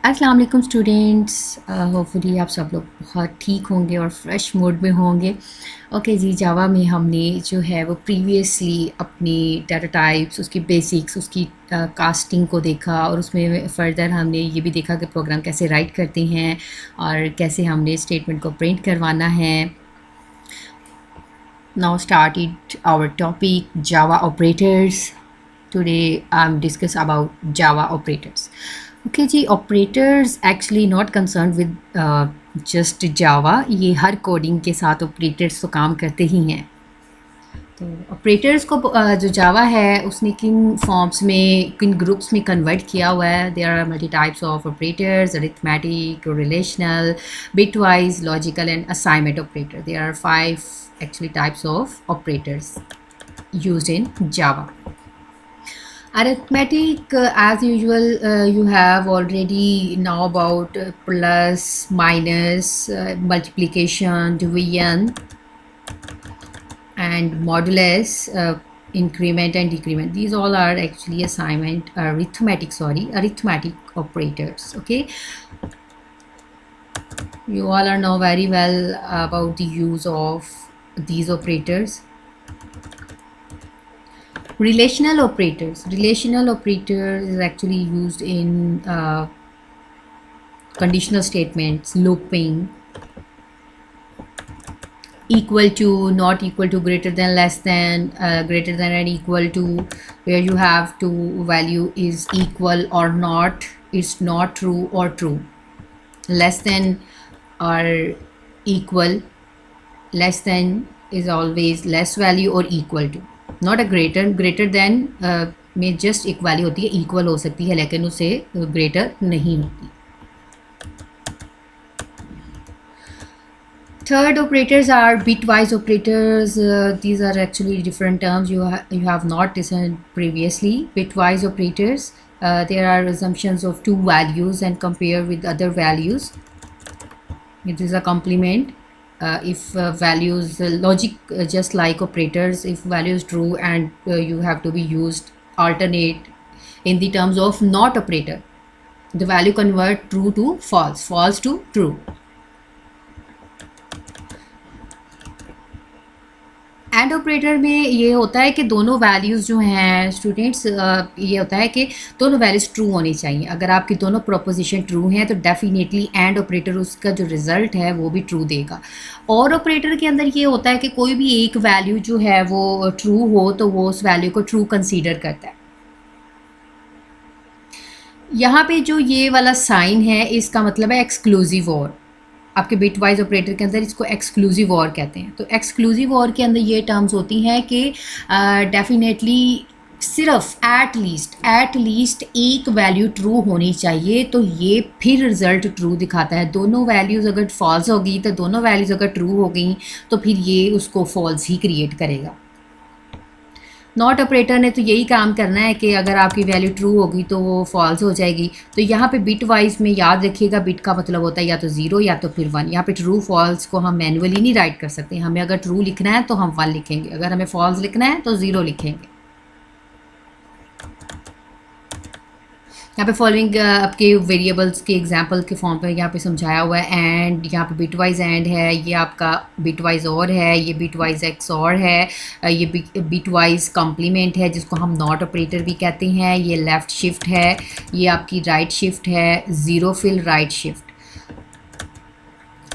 अस्सलाम वालेकुम students. Hopefully आप सब लोग बहुत ठीक होंगे और फ्रेश मूड में होंगे। ओके जी, जावा में हमने जो है वो प्रीवियसली अपनी डाटा टाइप्स, उसकी बेसिक्स, उसकी कास्टिंग को देखा और उसमें फ़र्दर हमने ये भी देखा कि प्रोग्राम कैसे राइट करते हैं और कैसे हमने स्टेटमेंट को प्रिंट करवाना है। Now started our topic Java operators. Today I'm discuss about Java operators. Okay ji, operators actually not concerned with just Java. ये हर कोडिंग के साथ operators तो काम करते ही हैं। तो ऑपरेटर्स को जो जावा है उसने किन फॉर्म्स में, किन ग्रुप्स में कन्वर्ट किया हुआ है। There are multi types of operators, arithmetic, relational, bitwise, logical and assignment operator. There are 5 actually types of operators used in Java. Arithmetic, as usual, you have already know about plus, minus, multiplication, division, and modulus, increment and decrement. These all are actually arithmetic operators. Okay, you all are know very well about the use of these operators. Relational operators is actually used in conditional statements, looping, equal to, not equal to, greater than, less than, greater than and equal to, where you have to value is equal or not, it's not true or true, less than or equal, less than is always less value or equal to, not a greater than में just एक value होती है, equal हो सकती है लेकिन उससे greater नहीं होती। Third operators are bitwise operators. These are actually different terms you have not listened previously. Bitwise operators, there are assumptions of two values and compare with other values. It is a complement. If values, logic, just like operators, if value is true and you have to be used alternate in the terms of not operator, the value convert true to false, false to true. And operator में ये होता है कि दोनों values जो हैं students, ये होता है कि दोनों वैल्यूज़ ट्रू होनी चाहिए। अगर आपकी दोनों प्रोपोजिशन ट्रू हैं तो डेफिनेटली एंड ऑपरेटर उसका जो रिज़ल्ट है वो भी ट्रू देगा। और ऑपरेटर के अंदर ये होता है कि कोई भी एक वैल्यू जो है वो ट्रू हो तो वो उस वैल्यू को ट्रू कंसीडर करता है। यहाँ पे जो ये वाला साइन है इसका मतलब है एक्सक्लूसिव और। आपके बिट वाइज ऑपरेटर के अंदर इसको एक्सक्लूसिव और कहते हैं। तो एक्सक्लूसिव और के अंदर ये टर्म्स होती हैं कि डेफिनेटली सिर्फ एट लीस्ट एक वैल्यू ट्रू होनी चाहिए तो ये फिर रिज़ल्ट ट्रू दिखाता है। दोनों वैल्यूज़ अगर फॉल्स होगी तो दोनों वैल्यूज़ अगर ट्रू हो गई तो फिर ये उसको फॉल्स ही क्रिएट करेगा। नॉट ऑपरेटर ने तो यही काम करना है कि अगर आपकी वैल्यू ट्रू होगी तो वो फॉल्स हो जाएगी। तो यहाँ पे बिट वाइज में याद रखिएगा, बिट का मतलब होता है या तो ज़ीरो या तो फिर वन। यहाँ पे ट्रू फॉल्स को हम मैनुअली नहीं राइट कर सकते। हमें अगर ट्रू लिखना है तो हम वन लिखेंगे, अगर हमें फॉल्स लिखना है तो ज़ीरो लिखेंगे। यहाँ पे फॉलोइंग आपके वेरिएबल्स के एग्जांपल के फॉर्म पर यहाँ पे समझाया हुआ है। एंड यहाँ पे बिटवाइज एंड है, ये आपका बिटवाइज और है, ये बिटवाइज एक्स और है, ये बिटवाइज कॉम्प्लीमेंट है जिसको हम नॉट ऑपरेटर भी कहते हैं। ये लेफ़्ट शिफ्ट है, ये आपकी राइट शिफ्ट है, zero fill right shift.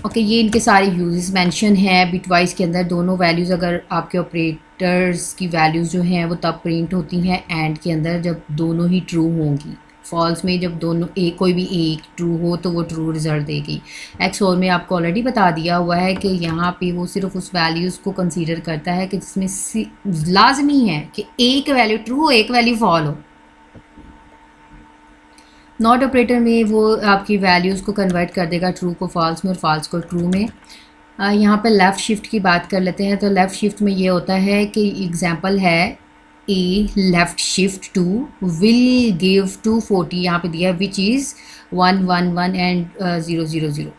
Okay, ये इनके सारे यूजेस मेंशन है। बिटवाइज के अंदर दोनों वैल्यूज़ अगर आपके ऑपरेटर्स की वैल्यूज़ जो हैं वो तब प्रिंट होती हैं एंड के अंदर जब दोनों ही ट्रू होंगी। फॉल्स में जब दोनों एक कोई भी एक ट्रू हो तो वो ट्रू रिजल्ट देगी। एक्स और में आपको ऑलरेडी बता दिया हुआ है कि यहाँ पे वो सिर्फ उस वैल्यूज़ को कंसीडर करता है कि जिसमें लाजमी है कि एक वैल्यू ट्रू हो एक वैल्यू फॉल हो। नॉट ऑपरेटर में वो आपकी वैल्यूज़ को कन्वर्ट कर देगा ट्रू को फॉल्स में और फॉल्स को ट्रू में। यहाँ पे लेफ़्ट शिफ्ट की बात कर लेते हैं। तो लेफ़्ट शिफ्ट में ये होता है कि एग्जांपल है a left shift two will give 240, यहाँ पे दिया विच इज़ 111 एंड 000।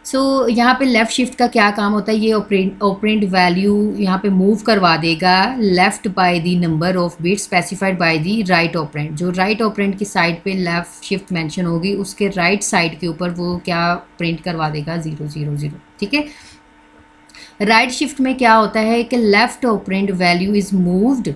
सो यहाँ पे लेफ़्ट शिफ्ट का क्या काम होता है, ये ऑपरेंड वैल्यू यहाँ पे मूव करवा देगा left bye the number of bit specified by the right operand. जो राइट ऑपरेंड की साइड पे लेफ़्ट शिफ्ट मेंशन होगी उसके राइट साइड के ऊपर वो क्या प्रिंट करवा देगा, 000। ठीक है। राइट शिफ्ट में क्या होता है कि left operand value is moved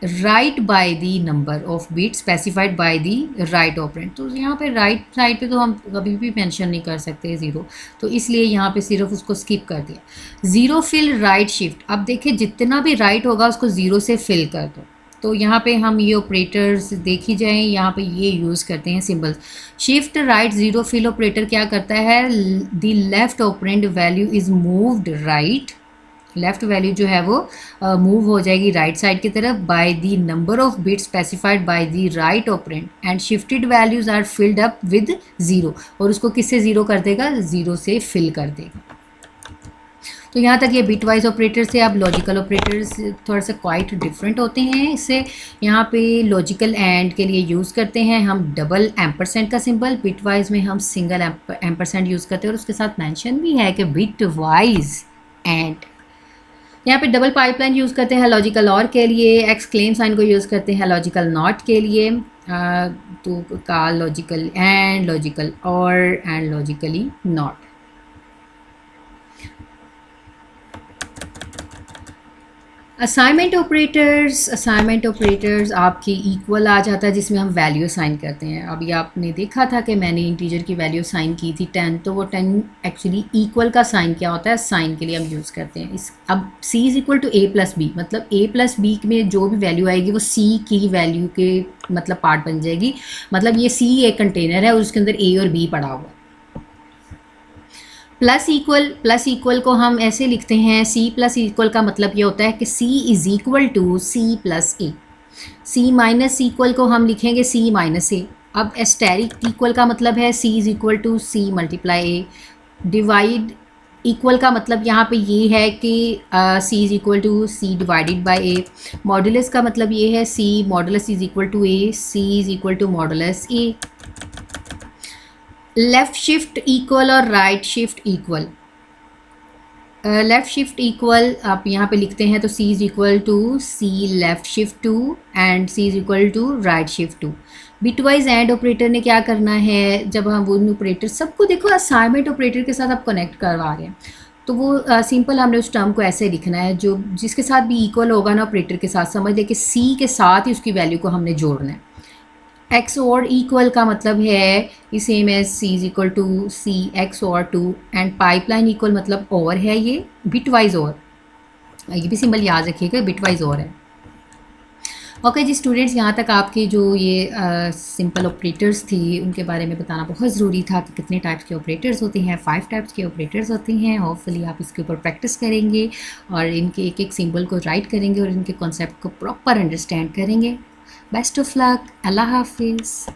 right by the number of bit specified by the right operand. तो यहाँ पे राइट साइड पे तो हम कभी भी मेंशन नहीं कर सकते ज़ीरो, तो इसलिए यहाँ पे सिर्फ उसको स्किप कर दिया। ज़ीरो फिल राइट शिफ्ट, अब देखिए जितना भी राइट होगा उसको ज़ीरो से फिल कर दो। तो यहाँ पे हम ये ऑपरेटर्स देखी जाएँ, यहाँ पे ये यूज़ करते हैं symbols. Shift right zero fill operator क्या करता है, the left operand value is moved right, left value जो है वो मूव हो जाएगी राइट साइड की तरफ by the number of bits specified by the right operand and shifted values are filled up with zero, और उसको किससे ज़ीरो कर देगा, ज़ीरो से फिल कर देगा। तो यहाँ तक ये बिट वाइज ऑपरेटर से। अब लॉजिकल ऑपरेटर्स थोड़ा सा क्वाइट डिफरेंट होते हैं इससे। यहाँ पे लॉजिकल एंड के लिए यूज़ करते हैं हम डबल एम्परसेंट का सिंबल, बिट वाइज में हम सिंगल एम्परसेंट यूज़ करते हैं, और उसके साथ मेंशन भी है कि बिट वाइज एंड। यहाँ पे डबल पाइपलाइन यूज़ करते हैं लॉजिकल और के लिए, एक्सक्लेम साइन को यूज़ करते हैं लॉजिकल नॉट के लिए, तो का लॉजिकल एंड, लॉजिकल और and logically not. Assignment operators आपके इक्वल आ जाता है जिसमें हम वैल्यू असाइन करते हैं। अभी आपने देखा था कि मैंने इंटीजर की वैल्यू असाइन की थी 10, तो वो 10 एक्चुअली इक्वल का साइन क्या होता है, साइन के लिए हम यूज़ करते हैं इस। अब c is equal to a plus b, मतलब a प्लस बी में जो भी वैल्यू आएगी वो c की वैल्यू के मतलब पार्ट बन जाएगी। मतलब ये c एक कंटेनर है और उसके अंदर a और b पड़ा हुआ है। प्लस इक्वल को हम ऐसे लिखते हैं, c प्लस इक्वल का मतलब ये होता है कि c is equal to c plus a. c minus equal को हम लिखेंगे c माइनस ए। अब एस्टेरिक इक्वल का मतलब है c is equal to c multiply a. Divide equal का मतलब यहाँ पे ये है कि c is equal to c divided by a. Modulus का मतलब ये है c modulus is equal to a, c is equal to modulus a. Left shift equal और right shift equal. Left shift equal आप यहाँ पे लिखते हैं तो c is equal to c left shift two and c is equal to right shift two. Bitwise and operator ने क्या करना है, जब हम वो ऑपरेटर सबको देखो असाइनमेंट ऑपरेटर के साथ आप कनेक्ट करवा रहे हैं, तो वो सिंपल हमने उस टर्म को ऐसे लिखना है, जो जिसके साथ भी इक्वल होगा ना ऑपरेटर के साथ, समझ लें कि c के साथ ही उसकी वैल्यू को हमने जोड़ना है। एक्स और इक्वल का मतलब है same as c is equal to c x और 2 एंड पाइपलाइन इक्वल मतलब और है, ये बिटवाइज और, ये भी सिंबल याद रखिएगा, बिटवाइज और है। ओके जी स्टूडेंट्स, यहाँ तक आपके जो ये सिंपल ऑपरेटर्स थी उनके बारे में बताना बहुत ज़रूरी था कि कितने टाइप्स के ऑपरेटर्स होते हैं। 5 टाइप्स के ऑपरेटर्स होते हैं। होपफुली आप इसके ऊपर प्रैक्टिस करेंगे और इनके एक एक सिंबल को राइट करेंगे और इनके कॉन्सेप्ट को प्रॉपर अंडरस्टैंड करेंगे। बेस्ट ऑफ लक, अल्लाह हाफिज़।